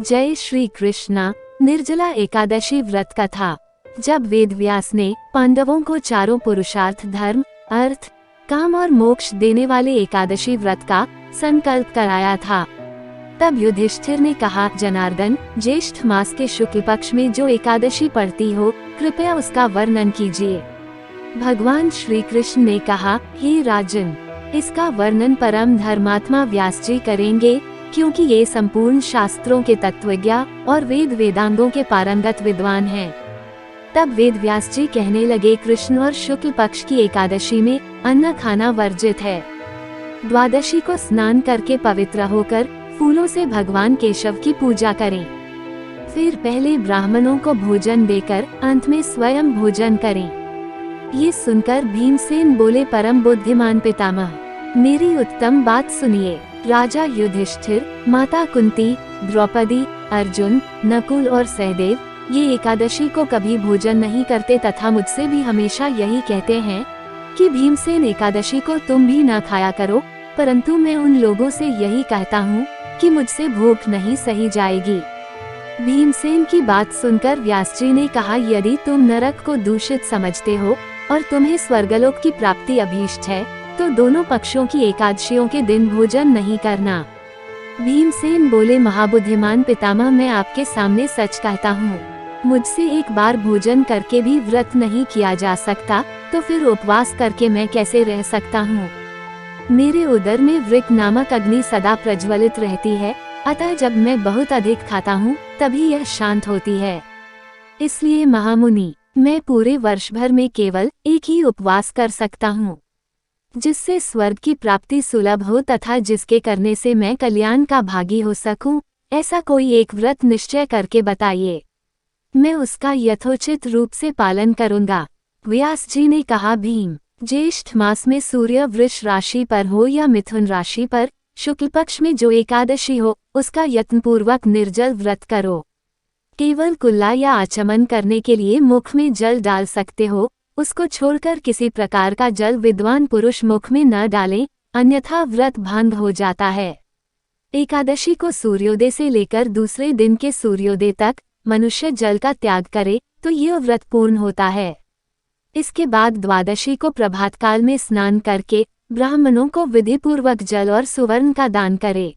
जय श्री कृष्णा। निर्जला एकादशी व्रत कथा। जब वेदव्यास ने पांडवों को चारों पुरुषार्थ धर्म, अर्थ, काम और मोक्ष देने वाले एकादशी व्रत का संकल्प कराया था, तब युधिष्ठिर ने कहा, जनार्दन, ज्येष्ठ मास के शुक्ल पक्ष में जो एकादशी पड़ती हो, कृपया उसका वर्णन कीजिए। भगवान श्री कृष्ण ने कहा, हे राजन, इसका वर्णन परम धर्मात्मा व्यास जी करेंगे, क्योंकि ये संपूर्ण शास्त्रों के तत्वज्ञ और वेदांगों के पारंगत विद्वान हैं। तब वेद व्यास जी कहने लगे, कृष्ण और शुक्ल पक्ष की एकादशी में अन्न खाना वर्जित है। द्वादशी को स्नान करके पवित्र होकर फूलों से भगवान केशव की पूजा करें। फिर पहले ब्राह्मणों को भोजन देकर अंत में स्वयं भोजन करें। ये सुनकर भीमसेन बोले, परम बुद्धिमान पितामह, मेरी उत्तम बात सुनिए। राजा युधिष्ठिर, माता कुंती, द्रौपदी, अर्जुन, नकुल और सहदेव ये एकादशी को कभी भोजन नहीं करते तथा मुझसे भी हमेशा यही कहते हैं कि भीमसेन एकादशी को तुम भी न खाया करो, परंतु मैं उन लोगों से यही कहता हूँ कि मुझसे भूख नहीं सही जाएगी। भीमसेन की बात सुनकर व्यास जी ने कहा, यदि तुम नरक को दूषित समझते हो और तुम्हें स्वर्गलोक की प्राप्ति अभीष्ट है, तो दोनों पक्षों की एकादशियों के दिन भोजन नहीं करना। भीमसेन बोले, महाबुद्धिमान पितामह, मैं आपके सामने सच कहता हूँ, मुझसे एक बार भोजन करके भी व्रत नहीं किया जा सकता, तो फिर उपवास करके मैं कैसे रह सकता हूँ। मेरे उदर में वृक नामक अग्नि सदा प्रज्वलित रहती है, अतः जब मैं बहुत अधिक खाता हूँ तभी यह शांत होती है। इसलिए महामुनि, मैं पूरे वर्ष भर में केवल एक ही उपवास कर सकता हूँ, जिससे स्वर्ग की प्राप्ति सुलभ हो तथा जिसके करने से मैं कल्याण का भागी हो सकूं। ऐसा कोई एक व्रत निश्चय करके बताइए, मैं उसका यथोचित रूप से पालन करूंगा। व्यास जी ने कहा, भीम, ज्येष्ठ मास में सूर्य वृष राशि पर हो या मिथुन राशि पर शुक्ल पक्ष में जो एकादशी हो, उसका यत्नपूर्वक निर्जल व्रत करो। केवल कुल्ला या आचमन करने के लिए मुख में जल डाल सकते हो, उसको छोड़कर किसी प्रकार का जल विद्वान पुरुष मुख में न डालें, अन्यथा व्रत भंग हो जाता है। एकादशी को सूर्योदय से लेकर दूसरे दिन के सूर्योदय तक मनुष्य जल का त्याग करे तो यह व्रत पूर्ण होता है। इसके बाद द्वादशी को प्रभात काल में स्नान करके ब्राह्मणों को विधिपूर्वक जल और सुवर्ण का दान करे।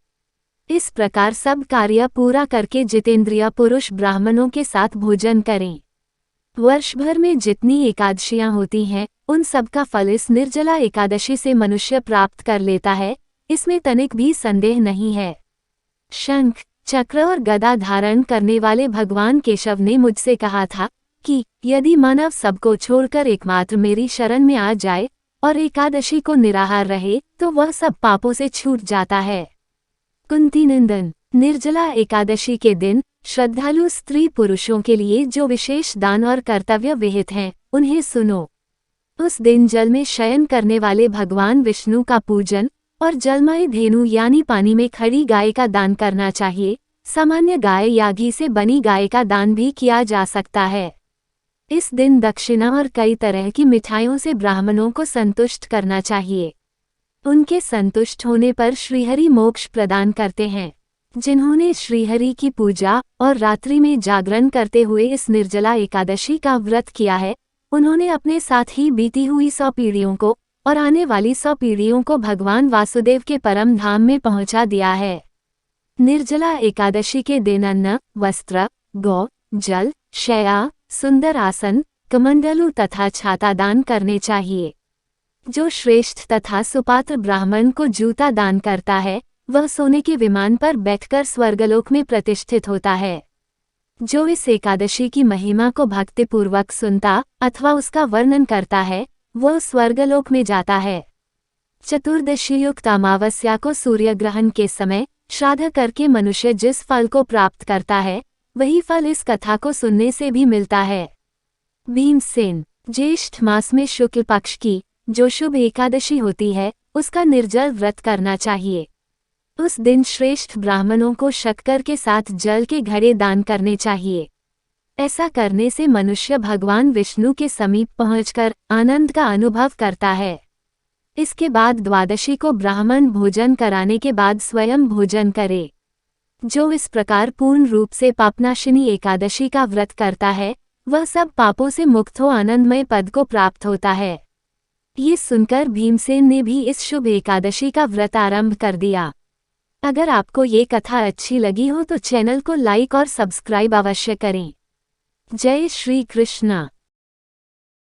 इस प्रकार सब कार्य पूरा करके जितेंद्रिय पुरुष ब्राह्मणों के साथ भोजन करें। वर्ष भर में जितनी एकादशियां होती हैं, उन सब का फल इस निर्जला एकादशी से मनुष्य प्राप्त कर लेता है, इसमें तनिक भी संदेह नहीं है। शंख, चक्र और गदा धारण करने वाले भगवान केशव ने मुझसे कहा था कि यदि मानव सबको छोड़कर एकमात्र मेरी शरण में आ जाए और एकादशी को निराहार रहे, तो वह सब पापों से छूट जाता है। कुंती नंदन, निर्जला एकादशी के दिन श्रद्धालु स्त्री पुरुषों के लिए जो विशेष दान और कर्तव्य विहित हैं, उन्हें सुनो। उस दिन जल में शयन करने वाले भगवान विष्णु का पूजन और जलमय धेनु यानी पानी में खड़ी गाय का दान करना चाहिए। सामान्य गाय या घी से बनी गाय का दान भी किया जा सकता है। इस दिन दक्षिणा और कई तरह की मिठाइयों से ब्राह्मणों को संतुष्ट करना चाहिए। उनके संतुष्ट होने पर श्रीहरि मोक्ष प्रदान करते हैं। जिन्होंने श्रीहरि की पूजा और रात्रि में जागरण करते हुए इस निर्जला एकादशी का व्रत किया है, उन्होंने अपने साथ ही बीती हुई 100 पीढ़ियों को और आने वाली 100 पीढ़ियों को भगवान वासुदेव के परम धाम में पहुंचा दिया है। निर्जला एकादशी के दिन अन्न, वस्त्र, गौ, जल, शैया, सुंदर आसन, कमंडलू तथा छाता दान करने चाहिए। जो श्रेष्ठ तथा सुपात्र ब्राह्मण को जूता दान करता है, वह सोने के विमान पर बैठकर स्वर्गलोक में प्रतिष्ठित होता है। जो इस एकादशी की महिमा को भक्तिपूर्वक सुनता अथवा उसका वर्णन करता है, वह स्वर्गलोक में जाता है। चतुर्दशी युक्त अमावस्या को सूर्य ग्रहण के समय श्राद्ध करके मनुष्य जिस फल को प्राप्त करता है, वही फल इस कथा को सुनने से भी मिलता है। भीमसेन, ज्येष्ठ मास में शुक्ल पक्ष की जो शुभ एकादशी होती है, उसका निर्जल व्रत करना चाहिए। उस दिन श्रेष्ठ ब्राह्मणों को शक्कर के साथ जल के घड़े दान करने चाहिए। ऐसा करने से मनुष्य भगवान विष्णु के समीप पहुंचकर आनंद का अनुभव करता है। इसके बाद द्वादशी को ब्राह्मण भोजन कराने के बाद स्वयं भोजन करे। जो इस प्रकार पूर्ण रूप से पापनाशिनी एकादशी का व्रत करता है वह सब पापों से मुक्त हो आनंदमय पद को प्राप्त होता है। ये सुनकर भीमसेन ने भी इस शुभ एकादशी का व्रत आरंभ कर दिया। अगर आपको ये कथा अच्छी लगी हो तो चैनल को लाइक और सब्सक्राइब अवश्य करें। जय श्री कृष्ण।